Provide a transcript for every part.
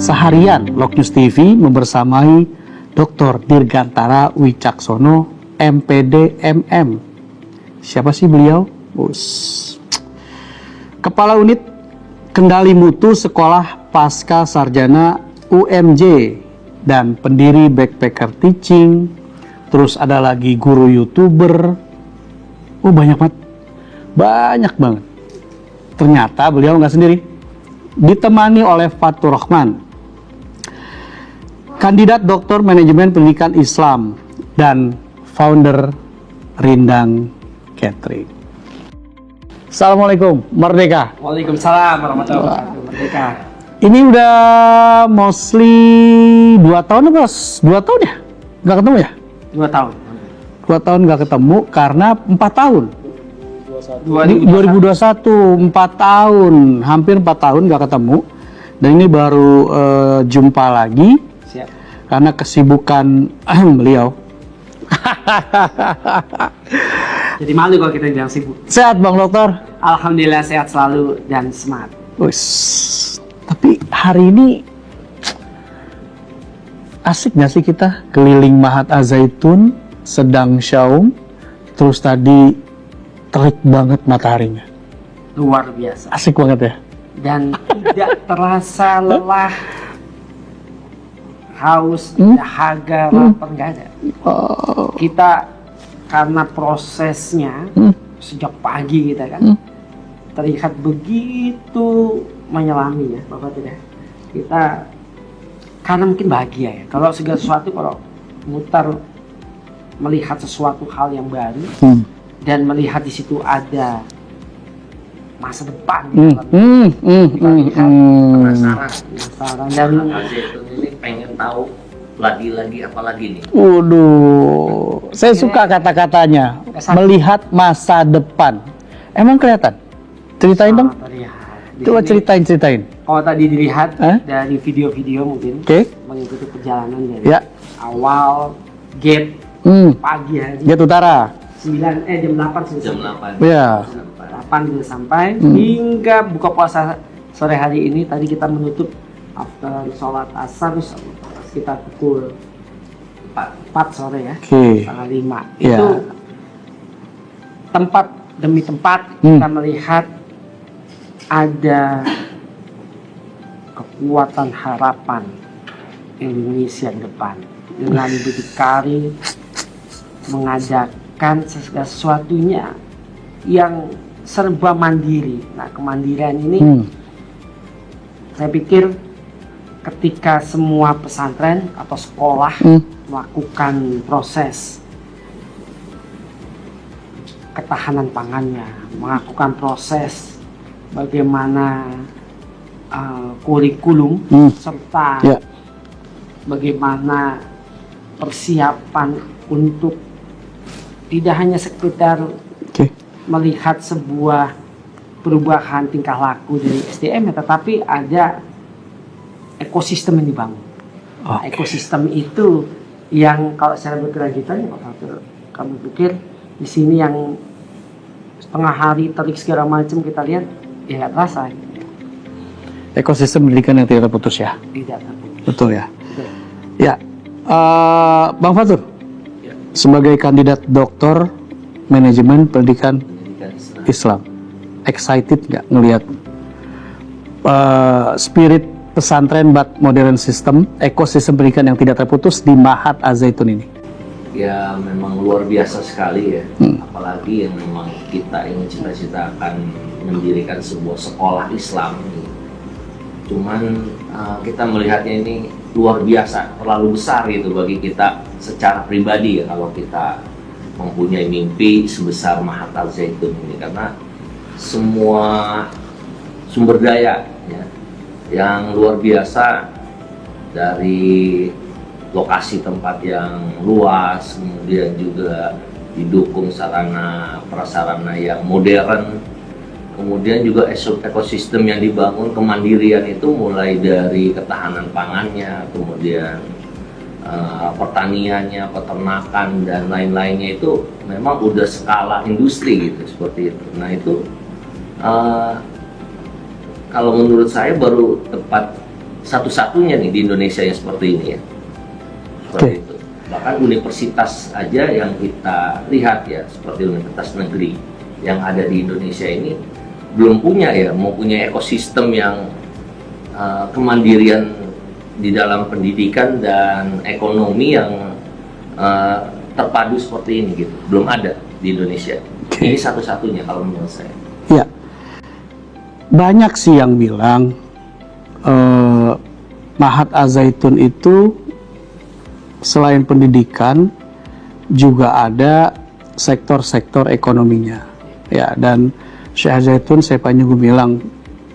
seharian Lok News TV membersamai Dr. Dirgantara Wicaksono, MPD MM. Siapa sih beliau? Kepala Unit Kendali Mutu Sekolah Pasca Sarjana UMJ dan pendiri Backpacker Teaching. Terus ada lagi guru YouTuber. Banyak banget. Banyak banget. Ternyata beliau nggak sendiri. Ditemani oleh Fatur Rahman, kandidat doktor manajemen pendidikan Islam dan founder Rindang Catering. Assalamualaikum, Merdeka. Waalaikumsalam warahmatullahi wabarakatuh. Merdeka. Ini udah mostly 2 tahun apa? 2 tahun ya? Nggak ketemu ya? 2 tahun. 2 tahun nggak ketemu karena 4 tahun. 2021, 4 tahun, hampir 4 tahun nggak ketemu. Dan ini baru jumpa lagi. Siap. Karena kesibukan beliau. Jadi malu kalau kita bilang sibuk. Sehat Bang Dokter? Alhamdulillah sehat selalu dan semangat. Tapi hari ini asik nggak sih kita keliling Mahat Al-Zaitun, sedang syaum, terus tadi terik banget mataharinya. Luar biasa. Asik banget ya. Dan tidak terasa lelah, haus, dahaga, lapar, nggak ada. Kita karena prosesnya sejak pagi kita kan terlihat begitu menyelami ya Bapak tidak. Kita karena mungkin bahagia ya. Kalau segala sesuatu kalau mutar melihat sesuatu hal yang baru dan melihat di situ ada masa depan kita lihat penasaran dan ini pengen tahu lagi apalagi nih. Waduh, saya suka kata-katanya, melihat masa depan. Emang kelihatan? Ceritain dong. Coba ceritain. Kalau tadi dilihat dari video-video mungkin mengikuti perjalanan dari awal gate pagi hari Gate Utara jam 8 sudah Jam sampai. 8. ya. 8 sudah sampai hingga buka puasa sore hari ini. Tadi kita menutup after sholat asar sekitar pukul 4 sore ya, setengah 5. Itu tempat demi tempat kita melihat ada kekuatan harapan Indonesia ke depan dengan berdikari mengadakan segala sesuatunya yang serba mandiri. Nah, kemandirian ini saya pikir ketika semua pesantren atau sekolah melakukan proses ketahanan pangannya, melakukan proses bagaimana kurikulum serta bagaimana persiapan untuk tidak hanya sekedar melihat sebuah perubahan tingkah laku dari SDM, tetapi ada ekosistem yang dibangun. Ekosistem itu yang kalau secara berkelanjutan, kami pikir di sini yang setengah hari terik segala macam kita lihat ya nggak terasa. Ekosistem pendidikan yang tidak terputus ya. Tidak terputus. Betul ya. Betul. Ya, Bang Fatur, sebagai kandidat doktor manajemen pendidikan Islam, excited nggak ngelihat spirit pesantren modern system, ekosistem pendidikan yang tidak terputus di Mahat Al-Zaitun ini? Ya memang luar biasa sekali ya, apalagi yang memang kita ingin cita-cita akan mendirikan sebuah sekolah Islam. Cuman kita melihatnya ini luar biasa, terlalu besar gitu bagi kita secara pribadi ya kalau kita mempunyai mimpi sebesar Mahat Al-Zaitun ini, karena semua sumber daya ya, yang luar biasa dari lokasi tempat yang luas, kemudian juga didukung sarana prasarana yang modern, kemudian juga ekosistem yang dibangun, kemandirian itu mulai dari ketahanan pangannya, kemudian pertaniannya, peternakan dan lain-lainnya itu memang udah skala industri gitu, seperti itu. Nah itu kalau menurut saya baru tepat satu-satunya nih di Indonesia yang seperti ini ya. Seperti itu. Bahkan universitas aja yang kita lihat ya, seperti universitas negeri yang ada di Indonesia ini belum punya ya, mau punya ekosistem yang kemandirian di dalam pendidikan dan ekonomi yang terpadu seperti ini gitu. Belum ada di Indonesia. Ini satu-satunya kalau menurut saya. Ya, banyak sih yang bilang Mahat Al-Zaitun itu selain pendidikan juga ada sektor-sektor ekonominya. Ya, dan Syekh Zaitun saya juga bilang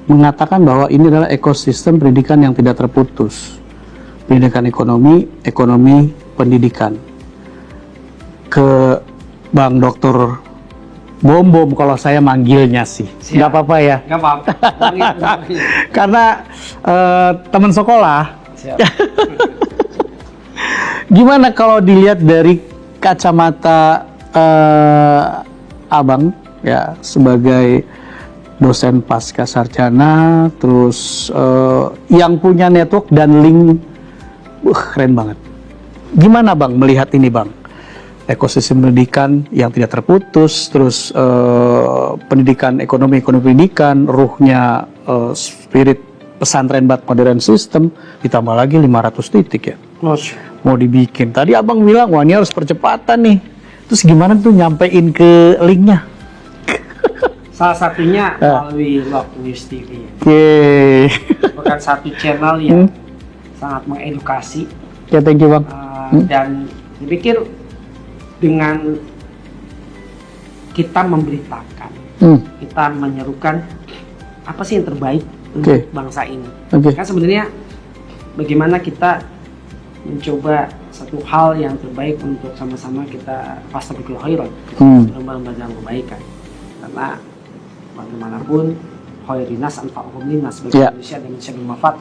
mengatakan bahwa ini adalah ekosistem pendidikan yang tidak terputus. Pendidikan ekonomi, ekonomi pendidikan. Ke Bang Dokter Bom kalau saya manggilnya sih. Nggak apa-apa ya. Nggak apa-apa. Karena teman sekolah. Siap. Gimana kalau dilihat dari kacamata Abang ya sebagai dosen pasca sarjana, terus yang punya network dan link, keren banget. Gimana Bang melihat ini Bang? Ekosistem pendidikan yang tidak terputus, terus pendidikan ekonomi pendidikan, ruhnya spirit pesantren bat modern system, ditambah lagi 500 titik ya. Mau dibikin. Tadi Abang bilang, wah ini harus percepatan nih. Terus gimana tuh nyampein ke linknya? Salah satunya melalui Log News TV. Yeay. Bukan satu channel yang sangat mengedukasi. Ya, thank you Bang. Dan dipikir dengan kita memberitakan, kita menyerukan apa sih yang terbaik untuk bangsa ini. Kan sebenarnya bagaimana kita mencoba satu hal yang terbaik untuk sama-sama kita fastabiqul khairat, berlomba-lomba dalam kebaikan. Karena bagaimanapun khairinas anfa'uhum linnas, bagi manusia dan manusia bermanfaat.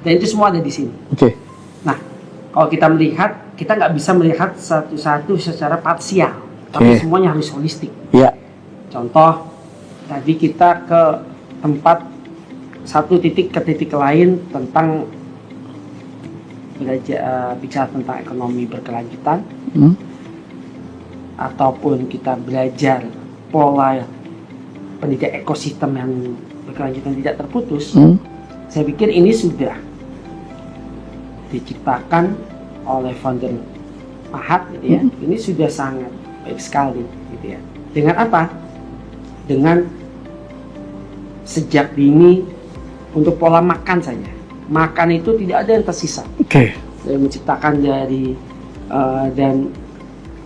Dan itu semua ada di sini. Nah, kalau kita melihat, kita nggak bisa melihat satu-satu secara parsial, tapi semuanya harus holistik. Contoh, tadi kita ke tempat satu titik ke titik lain tentang belajar bicara tentang ekonomi berkelanjutan, ataupun kita belajar pola pendidikan ekosistem yang berkelanjutan tidak terputus. Saya pikir ini sudah diciptakan oleh founder Mahat gitu ya. Ini sudah sangat baik sekali gitu ya. Dengan apa? Dengan sejak dini untuk pola makan saja. Makan itu tidak ada yang tersisa. Dari menciptakan dari dan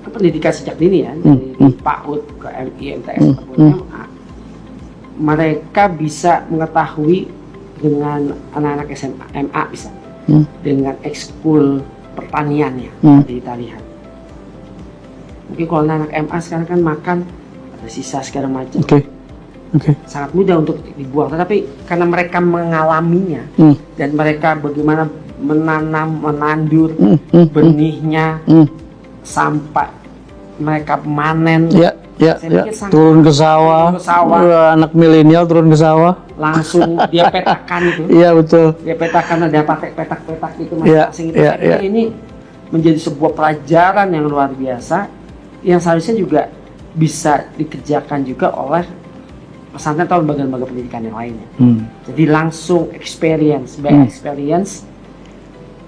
pendidikan sejak dini ya, dari PAUD ke MI, MTS, MA, mereka bisa mengetahui dengan anak-anak SMA, MA bisa, dengan ekskul pertaniannya. Tadi kita lihat. Mungkin kalau anak MA sekarang kan makan ada sisa segala macam. Sangat mudah untuk dibuang, tetapi karena mereka mengalaminya dan mereka bagaimana menanam, menandur benihnya sampai mereka panen, turun ke sawah, anak milenial turun ke sawah, langsung dia petakan itu. Betul. Dia petakan, ada pakai petak-petak itu masing-masing. Ini menjadi sebuah pelajaran yang luar biasa yang seharusnya juga bisa dikerjakan juga oleh pesantren atau lembaga-lembaga pendidikan yang lainnya. Jadi langsung experience, by experience,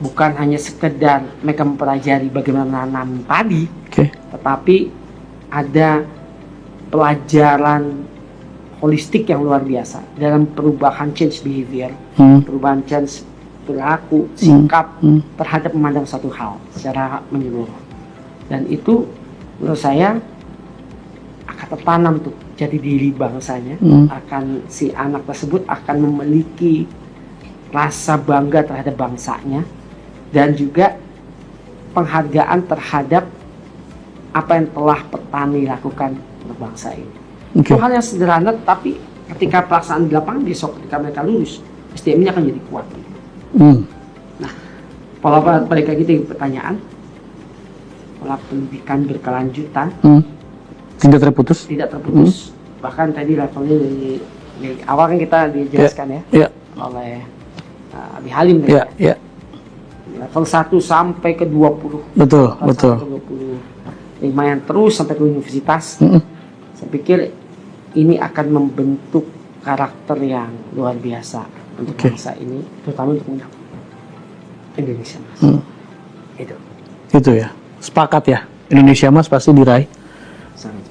bukan hanya sekedar mereka mempelajari bagaimana nanam padi, tetapi ada pelajaran holistik yang luar biasa dalam perubahan change behavior, perubahan change perilaku, sikap terhadap memandang satu hal secara menyeluruh. Dan itu menurut saya akan tertanam tuh jadi diri bangsanya, akan si anak tersebut akan memiliki rasa bangga terhadap bangsanya dan juga penghargaan terhadap apa yang telah petani lakukan untuk bangsa ini. Itu hal yang sederhana, tapi ketika pelaksanaan di lapangan besok ketika mereka lulus, SDM-nya akan jadi kuat. Nah, pola balik lagi di pertanyaan, pola pendidikan berkelanjutan tidak terputus. Bahkan tadi levelnya dari awal kan kita dijelaskan oleh Abi Halim Ya, ya. level 1 sampai ke 20. Betul, Level betul. 1 ke 20. Lumayan terus sampai ke universitas. Mm-mm. Saya pikir ini akan membentuk karakter yang luar biasa untuk Oke. bangsa ini, terutama untuk Indonesia, Mas. Itu Itu ya. Sepakat ya. Indonesia Mas pasti diraih sangat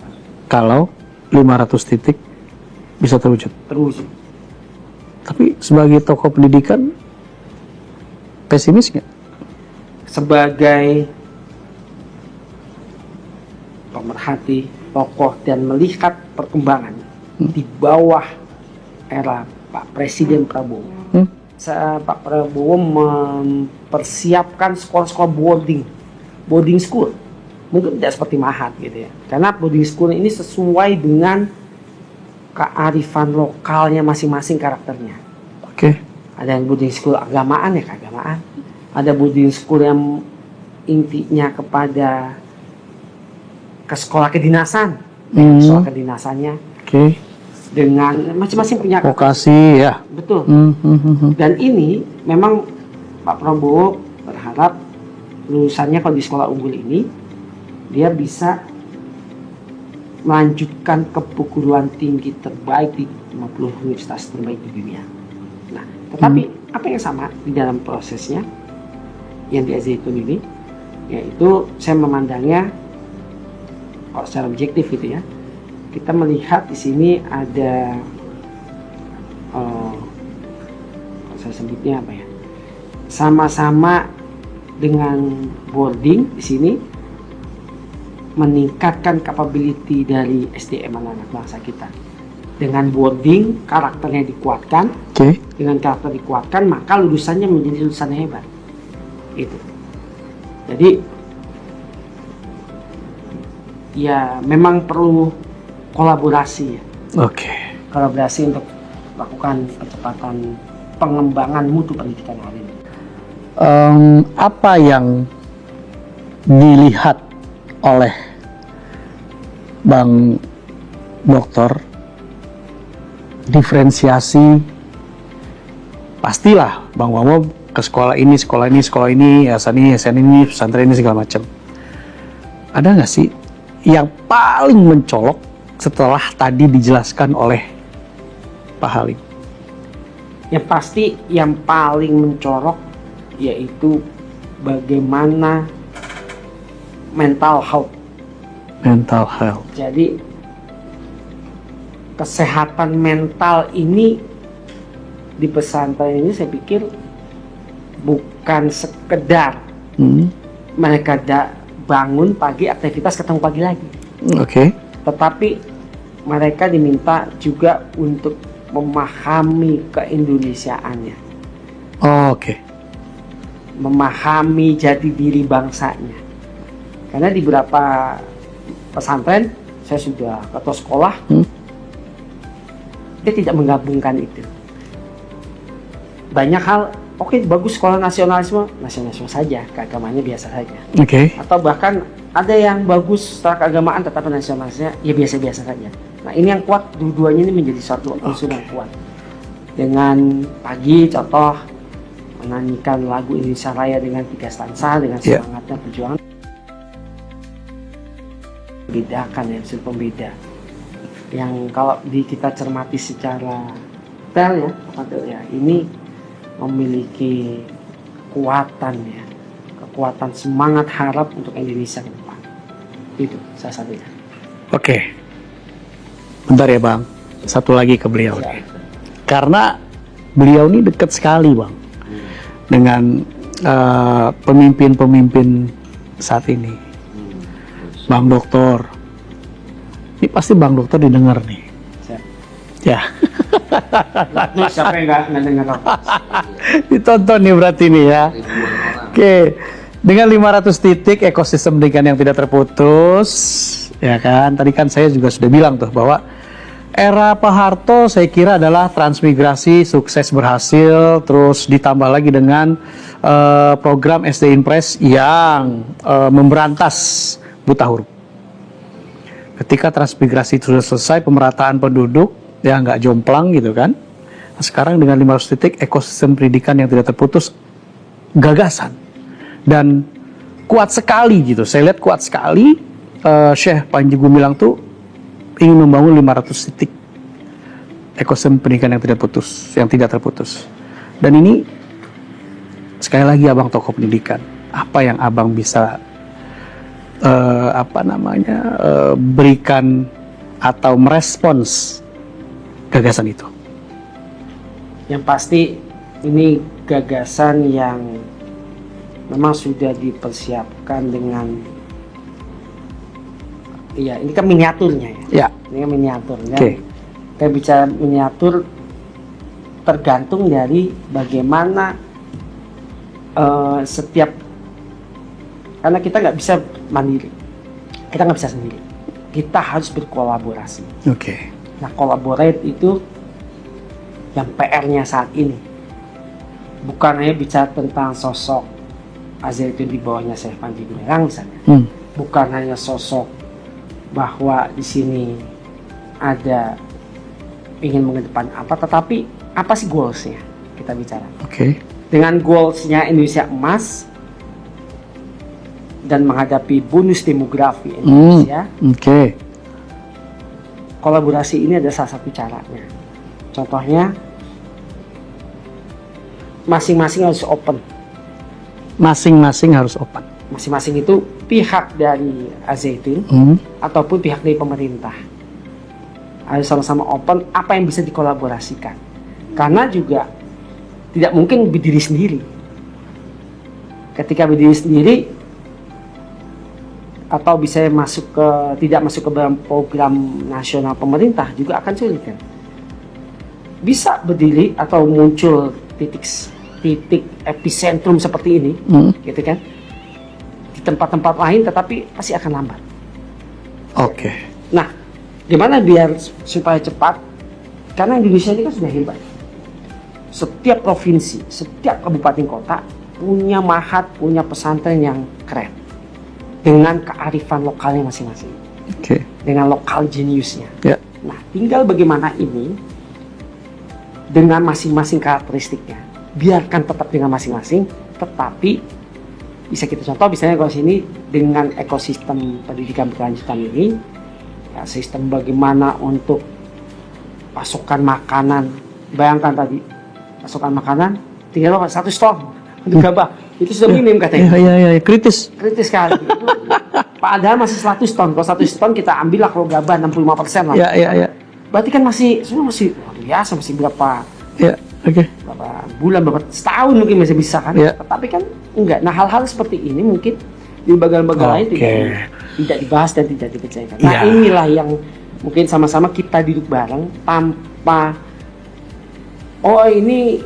kalau 500 titik bisa terwujud. terus. Tapi sebagai tokoh pendidikan pesimis nggak? Sebagai pemerhati tokoh dan melihat perkembangan di bawah era Pak Presiden Prabowo. Pak Prabowo mempersiapkan sekolah-sekolah boarding school. Mungkin tidak seperti Mahat gitu ya. Karena boarding school ini sesuai dengan kearifan lokalnya masing-masing karakternya. Oke. Ada yang boarding school agamaan ya keagamaan. Ada boarding school yang intinya kepada ke sekolah kedinasan. Sekolah kedinasannya Oke. dengan masing-masing punya Vokasi ya. betul. Hmm. Dan ini memang Pak Prabowo berharap lulusannya kalau di sekolah unggul ini dia bisa melanjutkan ke perguruan tinggi terbaik di 50 universitas terbaik di dunia. Nah, tetapi apa yang sama di dalam prosesnya yang di Al-Zaitun ini, yaitu saya memandangnya kalau secara objektif gitu ya, kita melihat di sini ada saya sebutnya apa ya, sama-sama dengan boarding di sini meningkatkan capability dari SDM anak-anak bangsa kita. Dengan boarding karakternya dikuatkan, Oke. dengan karakter dikuatkan maka lulusannya menjadi lulusan hebat. Itu. Jadi ya memang perlu kolaborasi ya. Oke. Kolaborasi untuk melakukan percepatan pengembangan mutu pendidikan hari ini. Apa yang dilihat oleh Bang Dokter, diferensiasi pastilah Bang Wamo ke sekolah ini, yayasan ini, pesantren ini segala macam. Ada nggak sih yang paling mencolok setelah tadi dijelaskan oleh Pak Halim? Yang pasti yang paling mencolok yaitu bagaimana mental health. Mental health. Jadi kesehatan mental ini di pesantren ini saya pikir bukan sekedar mereka bangun pagi aktivitas ketemu pagi lagi. Oke. Tetapi mereka diminta juga untuk memahami keindonesiaannya, Oke. memahami jati diri bangsanya. Karena di beberapa pesantren saya sudah ketua sekolah, dia tidak menggabungkan itu. Banyak hal, oke, bagus sekolah nasionalisme saja, keagamaannya biasa saja. Oke. Atau bahkan ada yang bagus secara keagamaan tetapi nasionalisnya ya biasa-biasa saja. Nah ini yang kuat, dua-duanya ini menjadi satu unsur yang kuat. Dengan pagi contoh menyanyikan lagu Indonesia Raya dengan 3 stansa dengan semangatnya perjuangan, bedakan ya, unsur pembeda yang kalau kita cermati secara detail ya, ini memiliki kekuatan semangat harap untuk Indonesia ke depan. Itu salah satunya. Oke. Bentar ya Bang, satu lagi ke beliau nih. Karena beliau ini dekat sekali Bang dengan pemimpin-pemimpin saat ini. Bang Dokter, ini pasti Bang Dokter didengar nih. Siap. Ya. Nah, siapa yang nggak dengar? Ditonton nih berarti nih ya. Oke. Dengan 500 titik ekosistem pendidikan yang tidak terputus, ya kan? Tadi kan saya juga sudah bilang tuh bahwa era Pak Harto saya kira adalah transmigrasi sukses berhasil, terus ditambah lagi dengan program SD Impres yang memberantas buta huruf. Ketika transmigrasi sudah selesai, pemerataan penduduk ya nggak jomplang gitu kan, sekarang dengan 500 titik ekosistem pendidikan yang tidak terputus, gagasan dan kuat sekali gitu. Saya lihat kuat sekali. Syekh Panji Gumilang tuh ingin membangun 500 titik ekosistem pendidikan yang tidak putus, yang tidak terputus. Dan ini sekali lagi abang tokoh pendidikan, apa yang abang bisa berikan atau merespons gagasan itu? Yang pasti ini gagasan yang memang sudah dipersiapkan dengan, iya ini kan miniaturnya ya. Ya. Ini kan miniatur. Dan Oke. kita bicara miniatur tergantung dari bagaimana setiap, karena kita nggak bisa mandiri, kita nggak bisa sendiri, kita harus berkolaborasi. Oke. Nah, collaborate itu yang PR-nya saat ini. Bukan hanya bicara tentang sosok Al-Zaitun di bawahnya Syekh Panji Gumilang misalnya. Bukan hanya sosok bahwa di sini ada ingin mengedepan apa, tetapi apa sih goals-nya kita bicara. Oke. Dengan goals-nya Indonesia emas dan menghadapi bonus demografi Indonesia, Oke. kolaborasi ini adalah salah satu caranya. Contohnya, masing-masing harus open. Masing-masing harus open. Masing-masing itu pihak dari Al-Zaitun ataupun pihak dari pemerintah harus sama-sama open apa yang bisa dikolaborasikan. Karena juga tidak mungkin berdiri sendiri. Ketika berdiri sendiri atau bisa tidak masuk ke dalam program nasional pemerintah juga akan sulit kan. Bisa berdiri atau muncul titik epicentrum seperti ini, gitu kan, di tempat-tempat lain, tetapi pasti akan lambat. Oke. Nah, gimana biar supaya cepat? Karena Indonesia ini kan sudah hebat. Setiap provinsi, setiap kabupaten kota punya mahat, punya pesantren yang keren dengan kearifan lokalnya masing-masing, Oke. dengan lokal jeniusnya. Ya. Nah, tinggal bagaimana ini dengan masing-masing karakteristiknya, biarkan tetap dengan masing-masing, tetapi bisa kita contoh misalnya kalau sini dengan ekosistem pendidikan berkelanjutan ini, ya, sistem bagaimana untuk pasokan makanan. Bayangkan tadi pasokan makanan tinggal 1 ton untuk gabah, itu sudah minim katanya. Iya, kritis. Kritis sekali. Padahal masih 100 ton. Kalau 100 ton kita ambil lah kalau gabah 65% lah. Iya. Berarti kan masih luar biasa, masih berapa Ya, oke. bulan, berapa setahun mungkin masih bisa kan. Ya. Tetapi kan enggak. Nah, hal-hal seperti ini mungkin di lembaga-lembaga lain tidak dibahas dan tidak dipercayakan. Nah, Ya. inilah yang mungkin sama-sama kita duduk bareng tanpa ini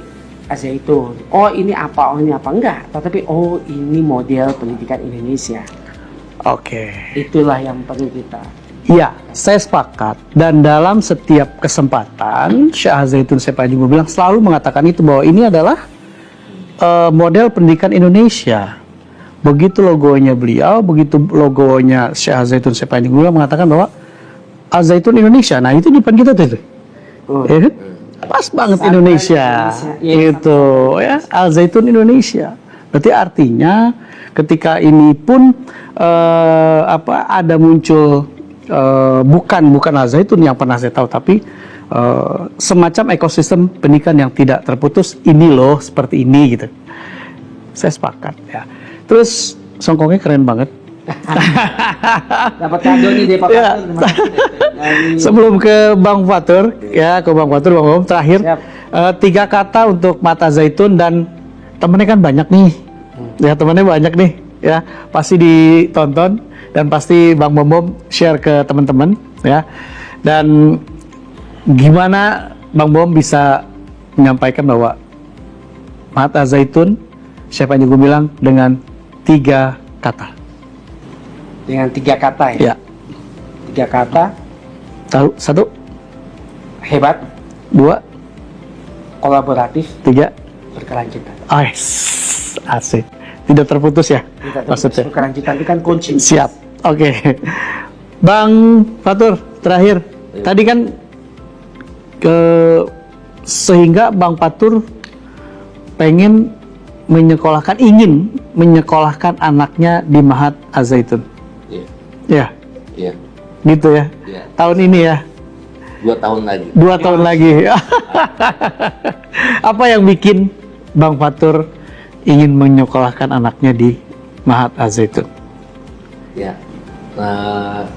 Al-Zaitun, ini apa, enggak, tetapi ini model pendidikan Indonesia. Oke. Itulah yang perlu kita. Iya, saya sepakat. Dan dalam setiap kesempatan, Syekh Al-Zaitun Syekh Panji Gumilang selalu mengatakan itu, bahwa ini adalah model pendidikan Indonesia. Begitu logonya beliau, begitu logonya Syekh Al-Zaitun Syekh Panji Gumilang mengatakan bahwa Al-Zaitun Indonesia. Nah, itu di depan kita tuh. Ya kan? Pas banget Indonesia. Itu ya, Al-Zaitun Indonesia. Berarti artinya ketika ini pun ada muncul bukan Al-Zaitun yang pernah saya tahu, tapi semacam ekosistem pendidikan yang tidak terputus ini loh, seperti ini gitu. Saya sepakat ya. Terus songkongnya keren banget. Dapat kado nih dari Pak Ya. Fatur, terima kasih. Sebelum ke Bang Fatur, Bang Om terakhir, Siap. 3 kata untuk mata zaitun, dan temennya kan banyak nih, ya temennya banyak nih, ya pasti ditonton dan pasti Bang Om share ke teman-teman, ya. Dan gimana Bang Om bisa menyampaikan bahwa mata zaitun Syekh Panji Gumilang dengan 3 kata? Dengan 3 kata ya. Ya. 3 kata. Tahu? 1, Hebat, 2, kolaboratif, 3. berkelanjutan. Asik. Tidak terputus ya? Tidak terputus. Maksudnya. Berkelanjutan itu kan kunci. Siap. Oke. Bang Fatur, terakhir. Tadi kan sehingga Bang Fatur ingin menyekolahkan anaknya di Mahat Az-Zaitun. Iya. Ya, Iya. gitu ya. Iya. Tahun ini ya. 2 tahun lagi. 2 tahun lagi. Apa yang bikin Bang Fatur ingin menyekolahkan anaknya di Mahat Az-Zaitun? Ya,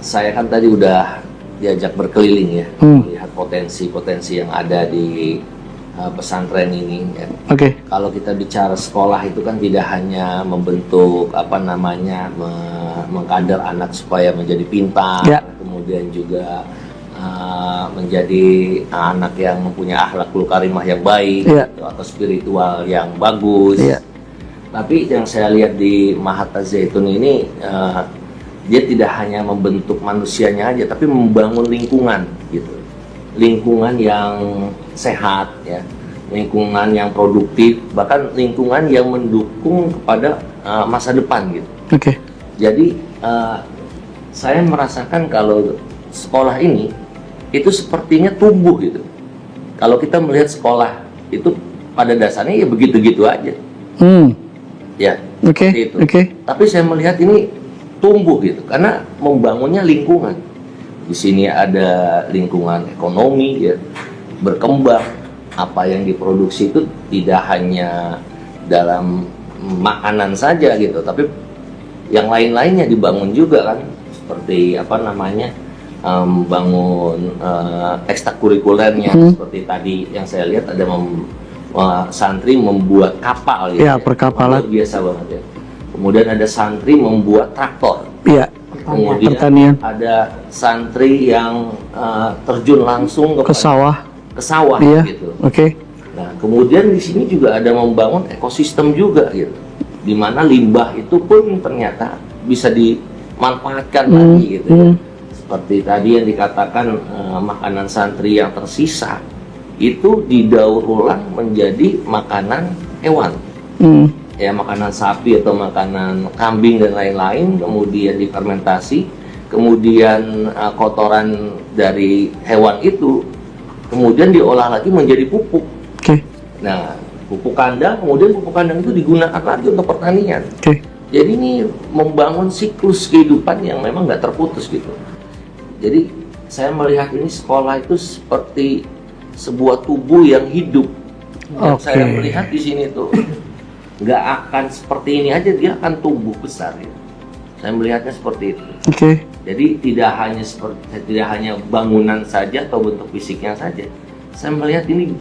saya kan tadi udah diajak berkeliling ya, melihat potensi-potensi yang ada di pesantren ini. Ya. Oke. Kalau kita bicara sekolah itu kan tidak hanya membentuk mengkader anak supaya menjadi pintar, Ya. kemudian juga menjadi anak yang mempunyai akhlakul karimah yang baik, Ya. gitu, atau spiritual yang bagus. Ya. Tapi yang saya lihat di Mahat Az-Zaitun ini, dia tidak hanya membentuk manusianya aja, tapi membangun lingkungan gitu, lingkungan yang sehat ya, lingkungan yang produktif, bahkan lingkungan yang mendukung kepada masa depan gitu. Oke. Jadi saya merasakan kalau sekolah ini itu sepertinya tumbuh gitu. Kalau kita melihat sekolah itu pada dasarnya ya begitu-gitu aja. Ya, Oke. seperti itu. Oke. Tapi saya melihat ini tumbuh gitu, karena membangunnya lingkungan. Di sini ada lingkungan ekonomi ya, berkembang. Apa yang diproduksi itu tidak hanya dalam makanan saja gitu, tapi yang lain-lainnya dibangun juga kan, seperti bangun ekstrakurikulernya, seperti tadi yang saya lihat ada santri membuat kapal gitu, Ya, perkapalan. luar biasa banget ya. Kemudian ada santri membuat traktor. Iya. Kemudian Pertanian. ada santri yang terjun langsung Ke sawah. ke sawah Iya. gitu. Oke. Nah, kemudian di sini juga ada membangun ekosistem juga gitu, di mana limbah itu pun ternyata bisa dimanfaatkan lagi gitu ya. Seperti tadi yang dikatakan, makanan santri yang tersisa itu didaur ulang menjadi makanan hewan. Ya, makanan sapi atau makanan kambing dan lain-lain, kemudian difermentasi, kemudian kotoran dari hewan itu kemudian diolah lagi menjadi pupuk. Oke. Nah, pupuk kandang, kemudian pupuk kandang itu digunakan lagi untuk pertanian. Oke. Jadi ini membangun siklus kehidupan yang memang nggak terputus gitu. Jadi saya melihat ini sekolah itu seperti sebuah tubuh yang hidup. Dan Oke. saya melihat di sini tuh nggak akan seperti ini aja, dia akan tumbuh besar ya. Saya melihatnya seperti itu. Oke. Jadi tidak hanya bangunan saja atau bentuk fisiknya saja. Saya melihat ini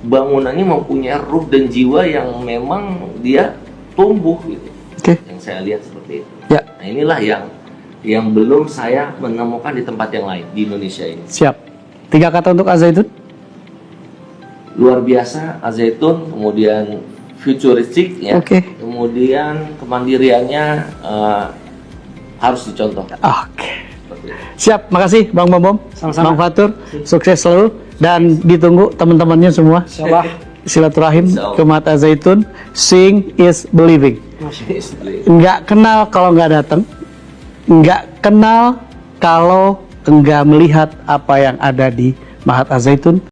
bangunannya mempunyai ruh dan jiwa yang memang dia tumbuh gitu. Oke. Yang saya lihat seperti itu. Ya. Nah, inilah yang belum saya menemukan di tempat yang lain di Indonesia ini. Siap. 3 kata untuk Az-Zaitun. Luar biasa Az-Zaitun, kemudian futuristik ya. Oke. Kemudian kemandiriannya harus dicontoh. Oke. Seperti itu. Siap, makasih Bang Bom, Sama-sama. Bang Fatur, sukses selalu dan ditunggu teman-temannya semua. Insyaallah. Silaturahim Insyaallah. ke Mahat Az-Zaitun. Seeing is believing. Nggak kenal kalau nggak datang, nggak kenal kalau nggak melihat apa yang ada di Mahat Az-Zaitun.